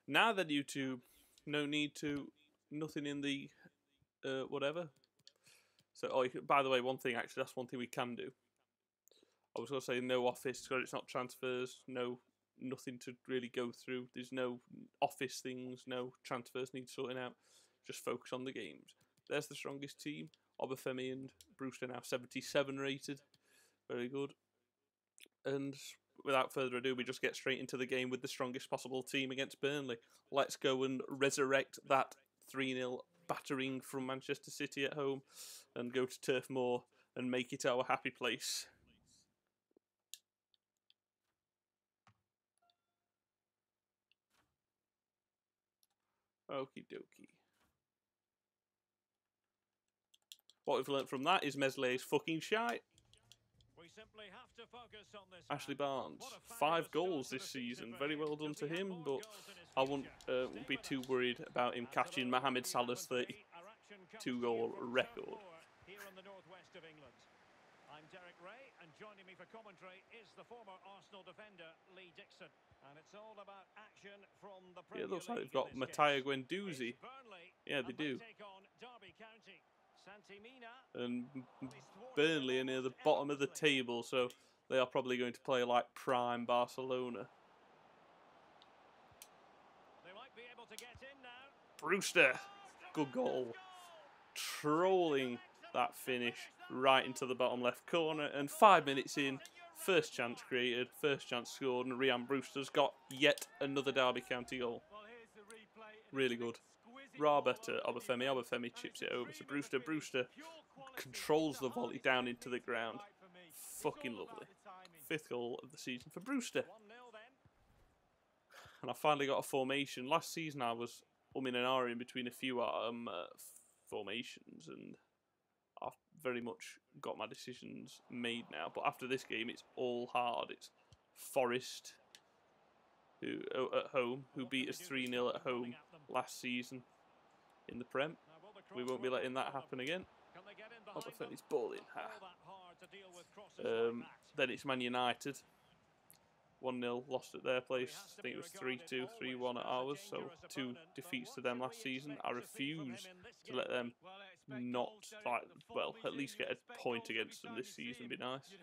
Now then, YouTube, no need to, nothing in the whatever. So, oh, by the way, one thing actually, that's one thing we can do. I was going to say no office because it's not transfers, nothing to really go through. There's no office things, no transfers need sorting out. Just focus on the games. There's the strongest team. Obafemi and Brewster now 77 rated. Very good. And without further ado, we just get straight into the game with the strongest possible team against Burnley. Let's go and resurrect that 3-0 battering from Manchester City at home and go to Turf Moor and make it our happy place. Okie dokie. What we've learnt from that is Meslier is fucking shite. Ashley Barnes, 5 goals this season. Very well done to him, but I wouldn't be too worried about him catching Mohamed Salah's 32-goal record. I'm Derek Ray, and joining me for commentary is the former Arsenal defender Lee Dixon. And it's all about action from the Premier League. It looks like they've got Matteo Guendouzi. Yeah, they do. And Burnley are near the bottom of the table, so they are probably going to play like prime Barcelona. They might be able to get in now. Brewster, good goal. Trolling that finish right into the bottom left corner, and 5 minutes in, first chance created, first chance scored, and Ryan Brewster's got yet another Derby County goal. Really good. Raba to Obafemi. Obafemi chips it over to Brewster. Brewster controls the volley down into the ground. Fucking lovely. 5th goal of the season for Brewster. And I finally got a formation. Last season I was umming and ahhing between a few formations, and I've very much got my decisions made now. But after this game, it's all hard. It's Forest who at home, who beat us 3-0 at home last season in the Prem. We won't be letting that happen again. Obafemi's ball in. Then it's Man United. 1-0 lost at their place. I think it was 3-2, 3-1 at ours. So 2 defeats to them last season. I refuse to let them not, like, well, at least get a point against them this season. Be nice.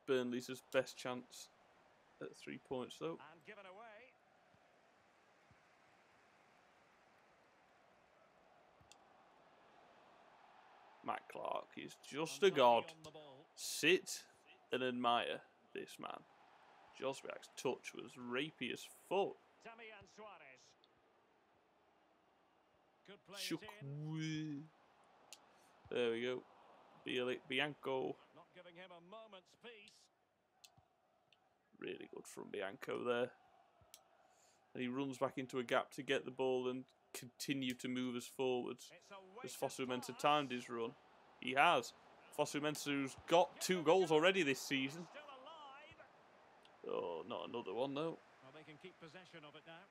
Burnley's his best chance at 3 points though. Matt Clark is just a god. Sit and admire this man. Joswiak's touch was rapey as fuck. Chukwu. There we go. Bianco. Really good from Bianco there. And he runs back into a gap to get the ball and continue to move us forwards. As Fosu-Mensah timed his run. He has. Fosu-Mensah, who's got 2 goals already this season. Oh, not another one though. Well, they can keep possession of it now.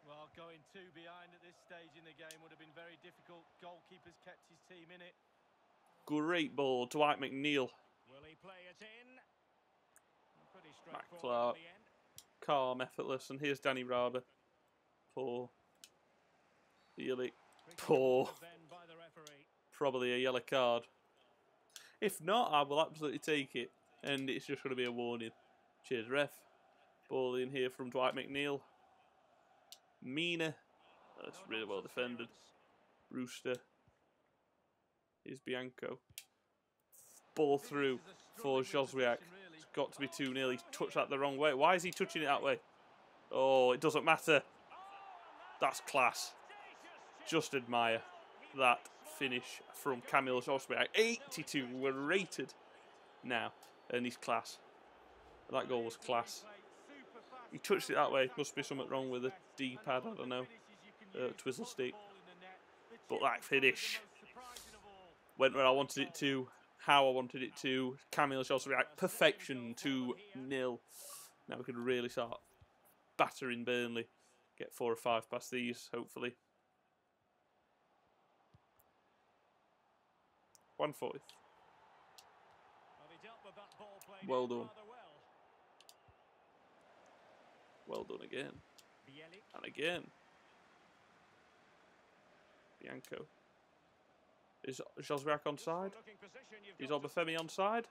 Well, going 2 behind at this stage in the game would have been very difficult. Goalkeeper's kept his team in it. Great ball, Dwight McNeil. Will he play it in? Matt Clark. Calm, effortless, and here's Danny Raba. Poor. Really poor. Probably a yellow card. If not, I will absolutely take it. And it's just going to be a warning. Cheers, ref. Ball in here from Dwight McNeil. Mina. That's really well defended. Brewster. Here's Bianco. Ball through for Joswiak. It's got to be 2-0. He's touched that the wrong way. Why is he touching it that way? Oh, it doesn't matter. That's class. Just admire that finish from Kamil Joswiak. 82 were rated now, and he's class. That goal was class. He touched it that way. Must be something wrong with the D-pad, I don't know. Twizzle stick. But that finish went where I wanted it to, how I wanted it to. Kamil Joswiak, perfection, 2-0. Now we can really start battering Burnley. Get 4 or 5 past these, hopefully. 1/4. Well, he dealt with Well done. Well done again. And again. Bianco. Is Joswiak onside? Is Obafemi onside?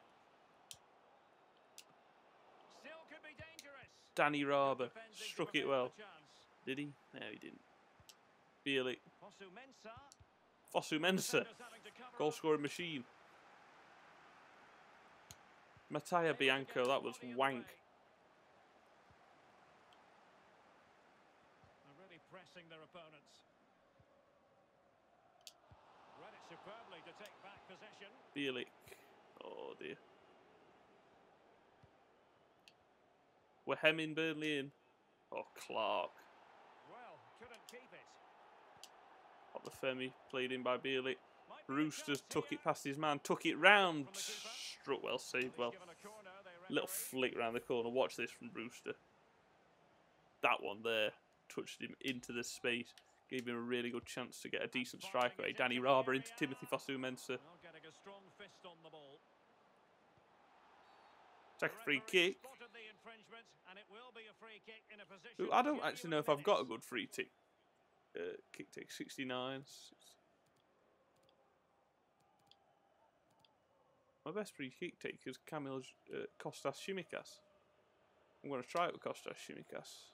Danny Raber struck it well. Did he? No, he didn't. Bielik. Fosu Mensah. Goal scoring machine. Mattia Bianco, that was wank. They're really pressing their opponents. Read it superbly to take back possession. Bielik. Oh dear. We're hemming Burnley in. Oh, Clark. Well, couldn't keep it. Obafemi played in by Bielik. Roosters took it past his man, took it round. Struck well, saved well. Little flick round the corner. Watch this from Brewster. That one there touched him into the space. Gave him a really good chance to get a decent strike away. Danny Raber into Timothy Fosu Mensah. Take a free kick. Ooh, I don't actually know if I've got a good free kick. Kick take 69. My best free kick take is Kamil Kostas Tsimikas. I'm going to try it with Kostas Tsimikas. Let's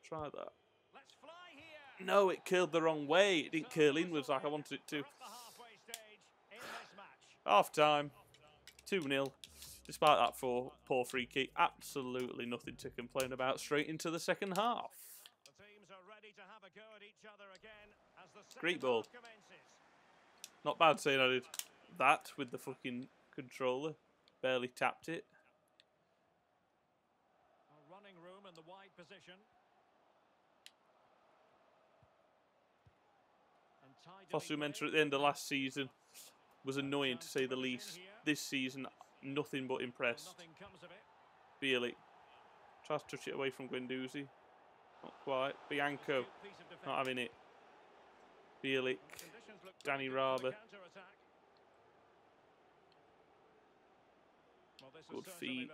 try that. No, it curled the wrong way. It didn't curl inwards like I wanted it to. Half time. 2-0. Despite that poor free kick, absolutely nothing to complain about. Straight into the second half. Great ball. Not bad saying I did that with the fucking controller. Barely tapped it. Running room in the wide position. Fosu Mensah at the end of last season was annoying to say the least. This season, nothing but impressed. Bielik tries to touch it away from Guendouzi. Not quite. Bianco not having it. Bielik. Danny Raber. Good feed.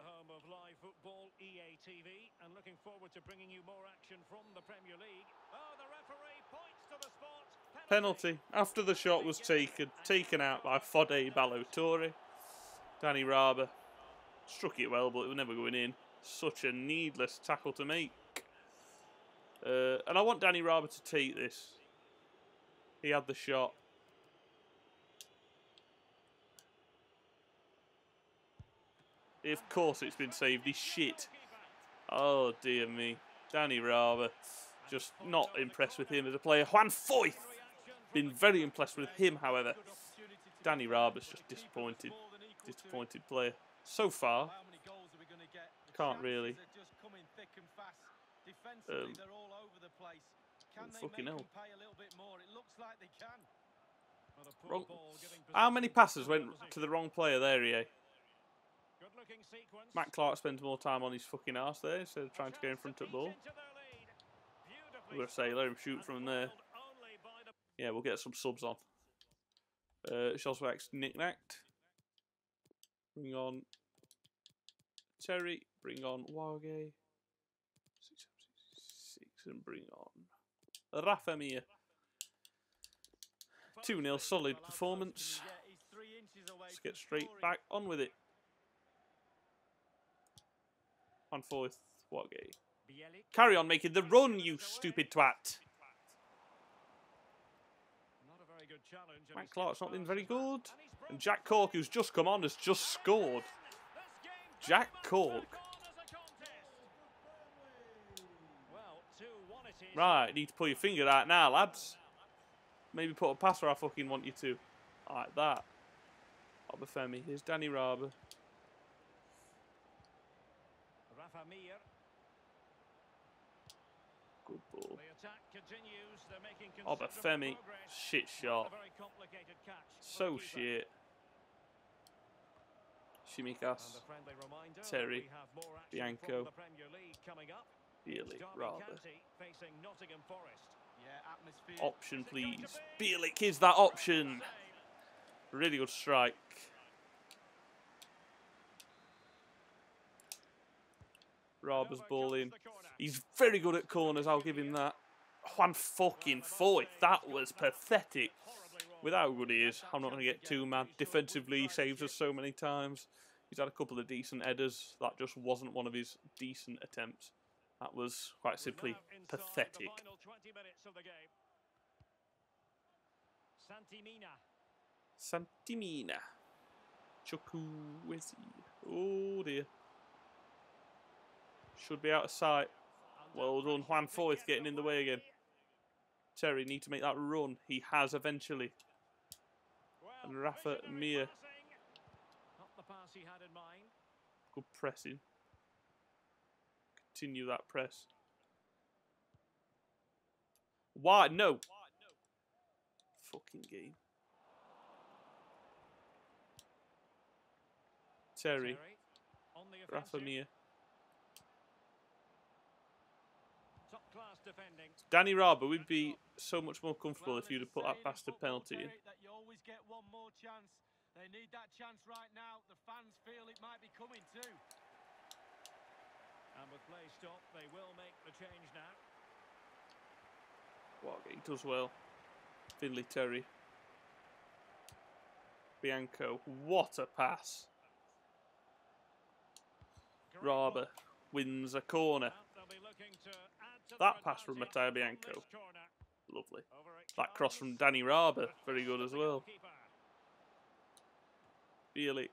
Penalty after the shot was taken out by Fode Ballo-Touré. Danny Raber struck it well, but it was never going in. Such a needless tackle to make. And I want Danny Raber to take this. He had the shot. Of course it's been saved. He's shit. Oh dear me. Danny Raber. Just not impressed with him as a player. Juan Foyth. Been very impressed with him, however. Danny Raber's just disappointed. Disappointed player. So far. Can't really. Fucking hell. Wrong. How many passes went to the wrong player there, EA? Matt Clark spends more time on his fucking arse there instead of trying to get in front of the ball. I'm going to say, let him shoot from there. Yeah, we'll get some subs on. Joswiak's knick-knacked. Bring on Terry. Bring on Wage. 6 and bring on Rafa Mir. 2-0, solid performance. Let's get straight back on with it. On fourth, Wage. Carry on making the run, you stupid twat. Matt Clark's not been very good. And Jack Cork, who's just come on, has just scored. Jack Cork. Right, need to pull your finger out now, lads. Maybe put a pass where I fucking want you to. Like that. Obafemi. Here's Danny Raber. Good ball. Obafemi. Shit shot. So shit. Tsimikas. Terry. Bianco. Bielik. Raber. Option, please. Bielik is that option. Really good strike. Raba's ball in. He's very good at corners, I'll give him that. Juan fucking Foyth, that was pathetic. With how good he is, I'm not going to get too mad. Defensively, he saves us so many times. He's had a couple of decent headers. That just wasn't one of his decent attempts. That was quite simply pathetic. Santimina. Chukwueze. Oh dear. Should be out of sight. Well done. Juan Foyth getting in the way again. Terry need to make that run. He has eventually. And Rafa Mir. Good pressing. Continue that press. Why? No. Fucking game. Terry. Rafa Mir. Danny Raba would be so much more comfortable if you'd have put that bastard penalty in. You always get one more chance. They need that chance right now. The fans feel it might be coming too. And with play stop, they will make the change now. What he does well. Finley Terry. Bianco. What a pass. Raba wins a corner. That pass from Matteo Bianco. Lovely. That cross from Danny Raba. Very good as well. Bielik.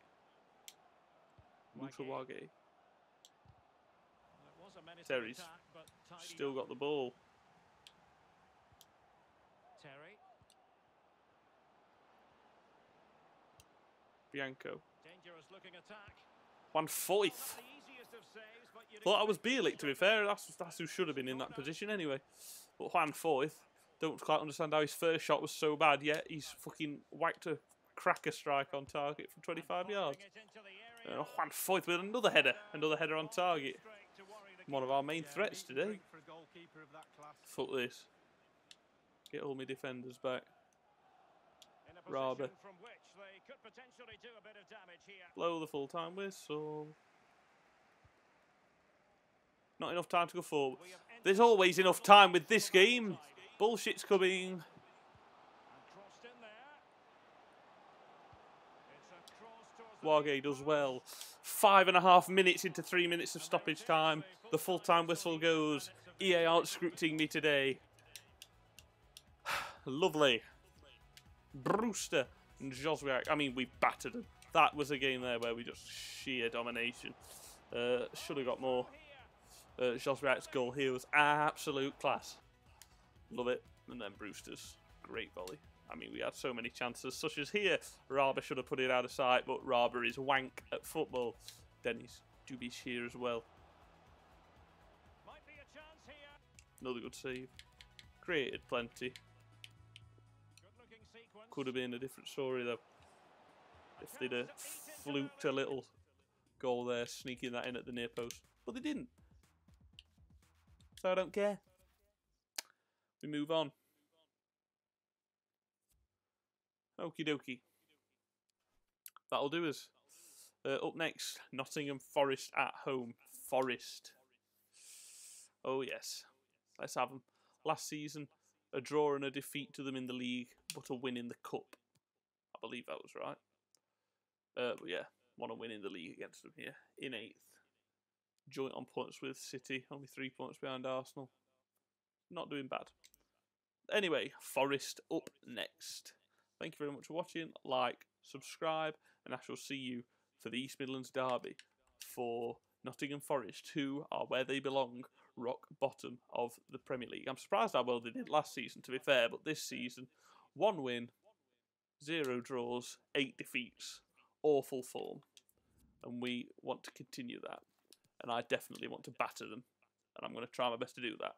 Mutawage. Terry's still got the ball. Terry. Bianco. Dangerous looking attack. Juan Foyth. Thought I was Bielik, to be fair. That's who should have been in that position anyway. But Juan Foyth, don't quite understand how his first shot was so bad, yet he's fucking whacked a cracker strike on target from 25 yards. Juan Foyth with another header on target. One of our main threats today. Fuck this. Get all my defenders back. Raba. Blow the full-time whistle. Not enough time to go forward. There's always enough time with this game. Bullshit's coming. Wage does well. 5.5 minutes into 3 minutes of stoppage time. The full-time whistle goes. EA aren't scripting me today. Lovely. Brewster and Joswiak. I mean, we battered them. That was a game there where we just sheer domination. Should have got more. Joswiak's goal here was absolute class. Love it. And then Brewster's great volley. I mean, we had so many chances, such as here. Raba should have put it out of sight, but Raba is wank at football. Dennis Dubish here as well. Another good save. Created plenty. Could have been a different story, though. If they'd have fluked a little goal there, sneaking that in at the near post. But they didn't. So I don't care. We move on. Okie dokie. That'll do us. Up next, Nottingham Forest at home. Forest. Oh yes. Let's have them. Last season, a draw and a defeat to them in the league, but a win in the cup. I believe that was right. But yeah, want to win in the league against them here. In 8th. Joint on points with City. Only 3 points behind Arsenal. Not doing bad. Anyway, Forest up next. Thank you very much for watching. Like, subscribe, and I shall see you for the East Midlands derby for Nottingham Forest, who are where they belong, rock bottom of the Premier League. I'm surprised how well they did last season, to be fair, but this season, 1 win, 0 draws, 8 defeats. Awful form. And we want to continue that. And I definitely want to batter them. And I'm going to try my best to do that.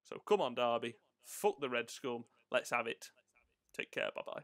So come on, Derby. Fuck the Red Scum. Let's have it. Take care. Bye-bye.